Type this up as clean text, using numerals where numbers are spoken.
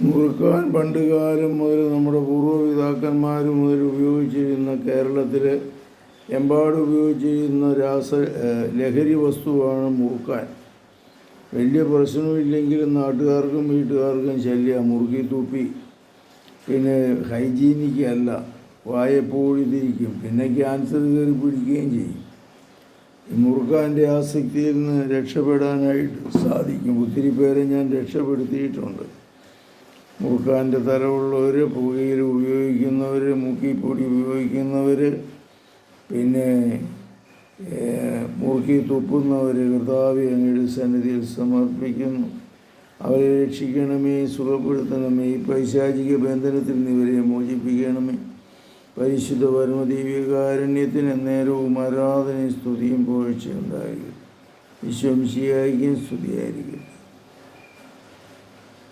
മുറുക്കാൻ പണ്ടുകാലം മുതൽ നമ്മുടെ പൂർവ്വപിതാക്കന്മാർ മുതൽ ഉപയോഗിച്ചിരുന്ന കേരളത്തിൽ എമ്പാടും ഉപയോഗിച്ചിരുന്ന ലഹരി വസ്തുവാണ് മുറുക്കാൻ. വലിയ പ്രശ്നമില്ലെങ്കിലും നാട്ടുകാർക്കും വീട്ടുകാർക്കും ശല്യമാണ്. മുറുക്കി തുപ്പി പിന്നെ ഹൈജീനിക്ക് അല്ല, വായെപ്പോഴും തിരിക്കും, പിന്നെ ക്യാൻസർ കയറി പിടിക്കുകയും ചെയ്യും. ഈ മുറുക്കാൻ്റെ ആസക്തിയിൽ നിന്ന് രക്ഷപ്പെടാനായിട്ട് സാധിക്കും. ഒത്തിരി പേരെ ഞാൻ രക്ഷപ്പെടുത്തിയിട്ടുണ്ട്. മുറുക്കാൻ്റെ തരമുള്ളവർ, പുകയില ഉപയോഗിക്കുന്നവർ, മുക്കിപ്പൊടി ഉപയോഗിക്കുന്നവർ, പിന്നെ മുറുക്കി തുപ്പുന്നവർ കർത്താവേ അങ്ങയുടെ സന്നിധിയിൽ സമർപ്പിക്കുന്നു. അവരെ രക്ഷിക്കണമേ, സുഖപ്പെടുത്തണമേ, ഈ പൈശാചിക ബന്ധനത്തിൽ നിന്ന് ഇവരെ മോചിപ്പിക്കണമേ. പരിശുദ്ധ പരമദൈവികാരുണ്യത്തിന് നേരവും ആരാധനയും സ്തുതിയും പുകഴ്ചയുണ്ടായിരിക്കും. വിശ്വംശിയായിരിക്കും, സ്തുതിയായിരിക്കും.